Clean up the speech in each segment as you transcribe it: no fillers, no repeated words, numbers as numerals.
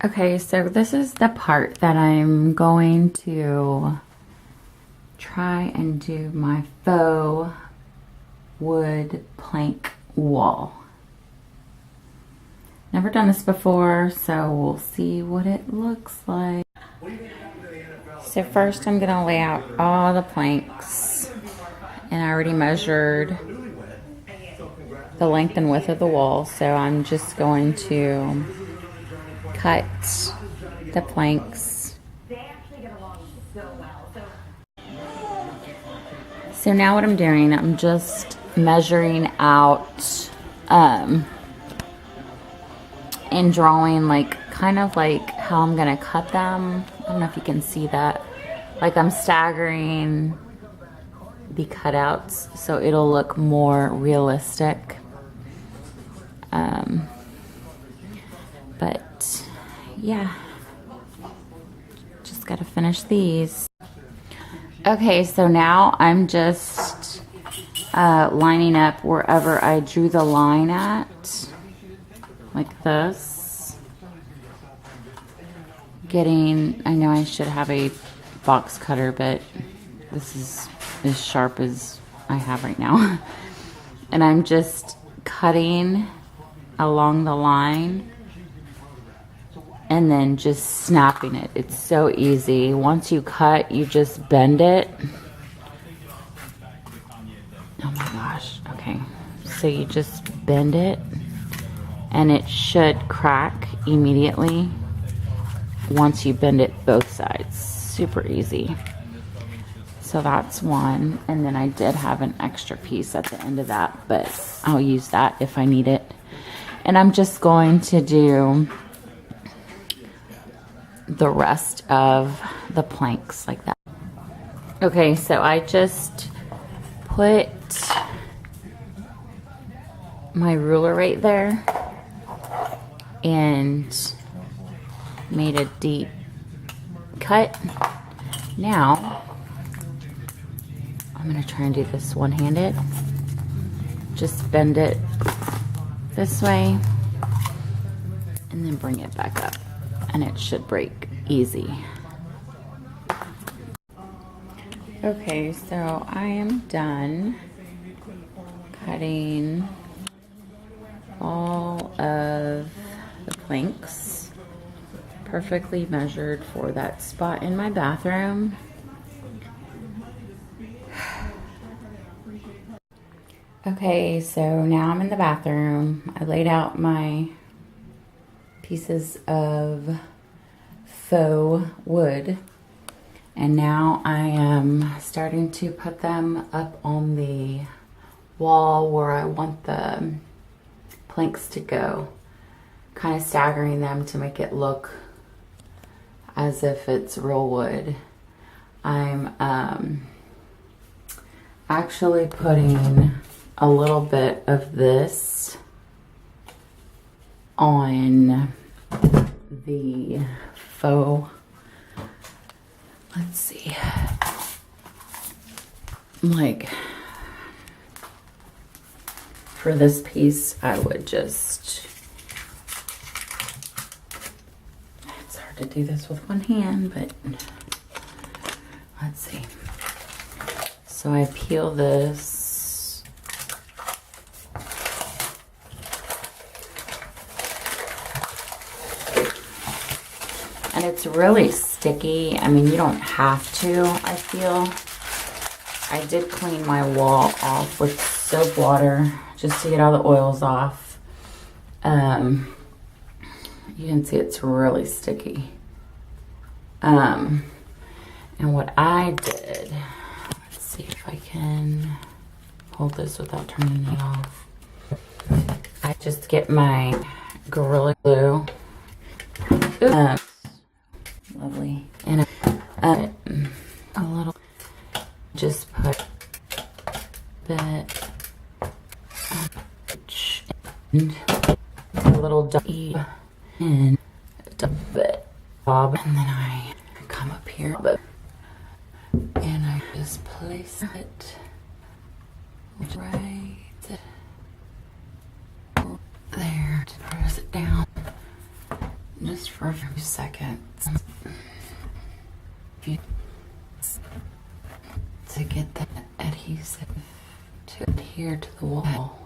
Okay, so this is the part that I'm going to try and do my faux wood plank wall. Never done this before, so we'll see what it looks like. So first I'm gonna lay out all the planks, and I already measured the length and width of the wall, so I'm just going to cut the planks. So now what I'm doing, I'm just measuring out and drawing like kind of like how I'm gonna cut them. I don't know if you can see that. Like I'm staggering the cutouts so it'll look more realistic. But yeah, just gotta finish these. Okay, so now I'm just lining up wherever I drew the line at, like this. I know I should have a box cutter, but this is as sharp as I have right now. And I'm just cutting along the line and then just snapping it. It's so easy. Once you cut, you just bend it. Oh my gosh, okay. So you just bend it and it should crack immediately once you bend it both sides. Super easy. So that's one, and then I did have an extra piece at the end of that, but I'll use that if I need it. And I'm just going to do the rest of the planks like that. Okay, so I just put my ruler right there and made a deep cut. Now I'm gonna try and do this one-handed. Just bend it this way and then bring it back up, and it should break easy. Okay, so I am done cutting all of the planks, perfectly measured for that spot in my bathroom. Okay, so now I'm in the bathroom. I laid out my pieces of faux wood, and now I am starting to put them up on the wall where I want the planks to go. Kind of staggering them to make it look as if it's real wood. I'm actually putting a little bit of this on the faux. Let's see. Like, for this piece, I would just, it's hard to do this with one hand, but let's see. So I peel this. And it's really sticky. I mean, you don't have to, I feel. I did clean my wall off with soap water just to get all the oils off. You can see it's really sticky. And what I did, let's see if I can hold this without turning it off. I just get my Gorilla Glue. Lovely. And a little, just put that and a little doggy and a bit bob, and then I come up here and I just place it right there to press it down. just for a few seconds to get that adhesive to adhere to the wall.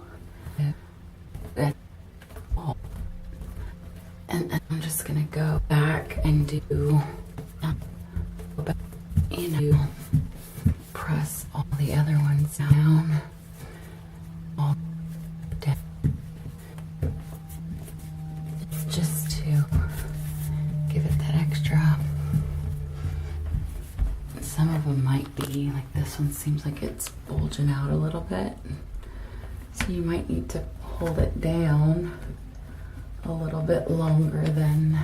And then I'm just gonna go back and do, press all the other ones down. All down. Just to give it that extra. Some of them might be, like this one seems like it's bulging out a little bit. So you might need to hold it down a little bit longer than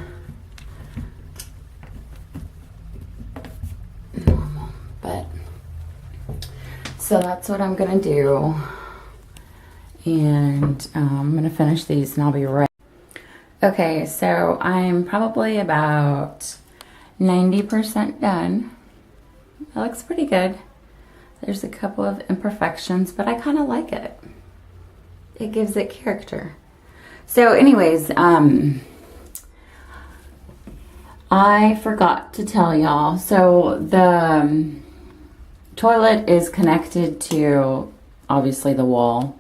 normal. But, so that's what I'm gonna do. And I'm gonna finish these and I'll be right. Okay, so I'm probably about 90% done. It looks pretty good. There's a couple of imperfections, but I kind of like it. It gives it character. So anyways, I forgot to tell y'all. So the toilet is connected to, obviously, the wall.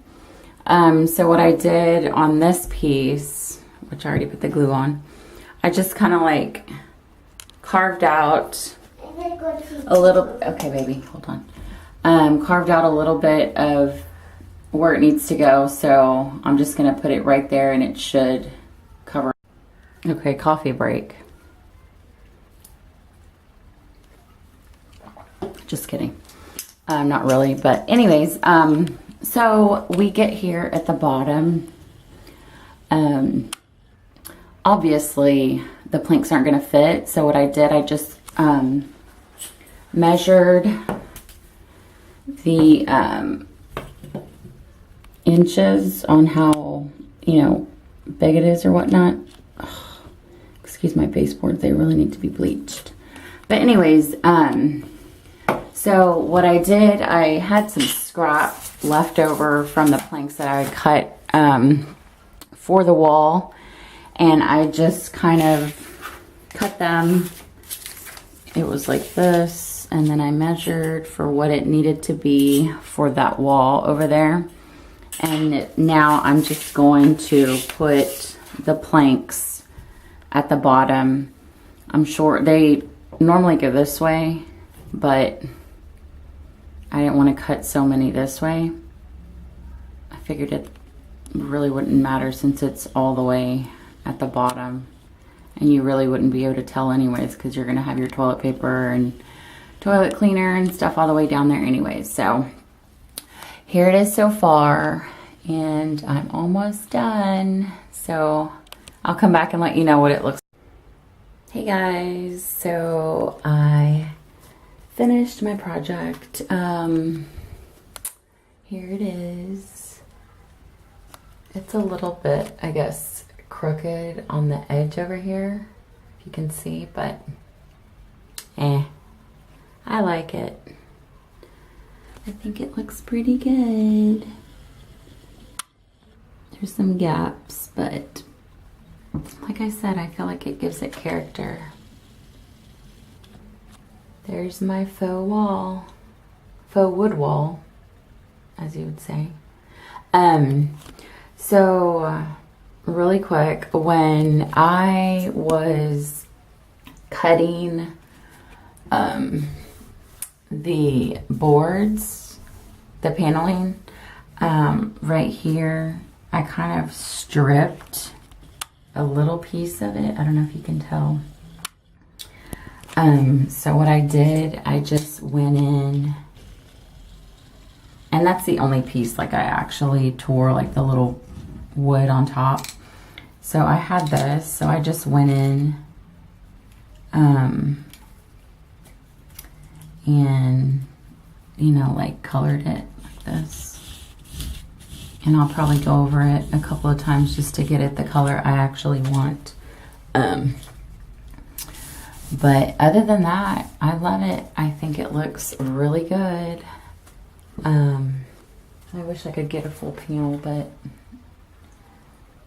So what I did on this piece, which I already put the glue on, I just kind of like carved out a little, okay baby, hold on. Carved out a little bit of where it needs to go, so I'm just gonna put it right there and it should cover. Okay, coffee break. Just kidding. Not really, but anyways, so we get here at the bottom. Obviously the planks aren't gonna fit, so what I did, I just measured the inches on how, you know, big it is or whatnot. Ugh, excuse my baseboards, they really need to be bleached. But anyways, so what I did, I had some scrap left over from the planks that I cut for the wall, and I just kind of cut them. It was like this, and then I measured for what it needed to be for that wall over there. And now I'm just going to put the planks at the bottom. I'm sure they normally go this way, but I didn't want to cut so many this way. I figured it really wouldn't matter since it's all the way at the bottom. And you really wouldn't be able to tell anyways, because you're going to have your toilet paper and toilet cleaner and stuff all the way down there anyways. So here it is so far, and I'm almost done. So I'll come back and let you know what it looks like. Hey guys, so I finished my project. Here it is. It's a little bit, I guess, crooked on the edge over here, if you can see, but I like it. I think it looks pretty good. There's some gaps, but like I said, I feel like it gives it character. There's my faux wall, faux wood wall, as you would say. So really quick, when I was cutting the boards, the paneling, right here, I kind of stripped a little piece of it. I don't know if you can tell. So what I did, I just went in, and that's the only piece, like I actually tore like the little wood on top. So I had this, so I just went in and, you know, like colored it like this. And I'll probably go over it a couple of times just to get it the color I actually want. But other than that, I love it. I think it looks really good. I wish I could get a full panel, but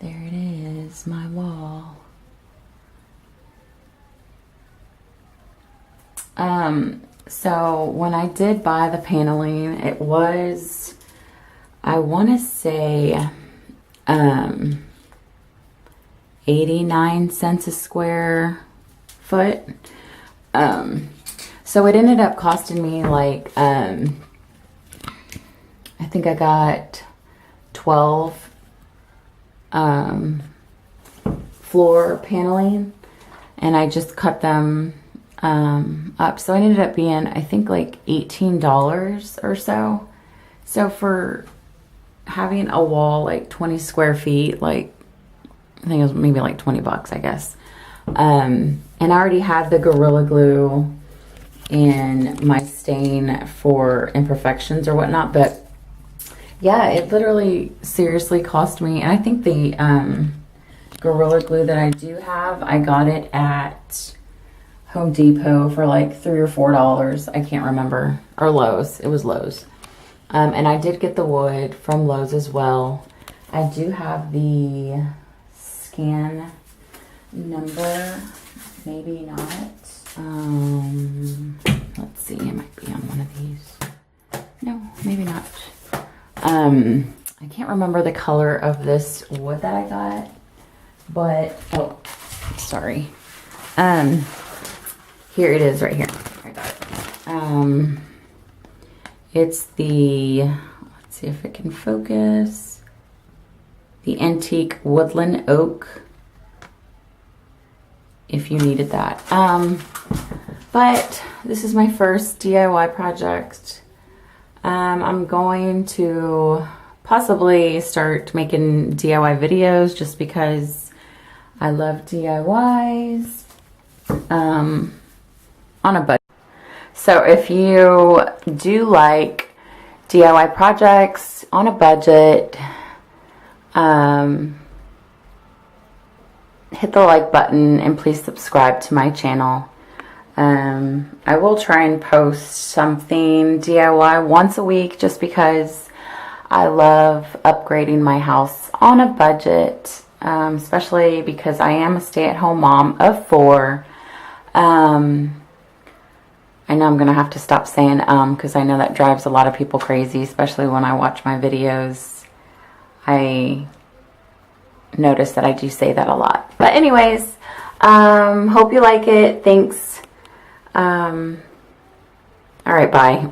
there it is, my wall. So when I did buy the paneling, it was, I want to say, 89 cents a square foot. So it ended up costing me like, I think I got 12 floor paneling, and I just cut them up. So it ended up being, I think, like $18 or so. So for having a wall like 20 square feet, like I think it was maybe like 20 bucks, I guess. And I already had the Gorilla Glue and my stain for imperfections or whatnot, but yeah, it literally seriously cost me. And I think the Gorilla Glue that I do have, I got it at Home Depot for like $3 or $4. I can't remember. Or Lowe's. It was Lowe's. And I did get the wood from Lowe's as well. I do have the scan number. Maybe not. Let's see. It might be on one of these. No, maybe not. I can't remember the color of this wood that I got. But, oh, sorry. Here it is right here. I got it. It's the, let's see if it can focus. The Antique Woodland Oak. If you needed that. But this is my first DIY project. I'm going to possibly start making DIY videos just because I love DIYs. On a budget. So if you do like DIY projects on a budget, hit the like button and please subscribe to my channel. I will try and post something DIY once a week just because I love upgrading my house on a budget, especially because I am a stay-at-home mom of 4. I know I'm going to have to stop saying because I know that drives a lot of people crazy, especially when I watch my videos. I notice that I do say that a lot. But anyways, hope you like it. Thanks. All right, bye.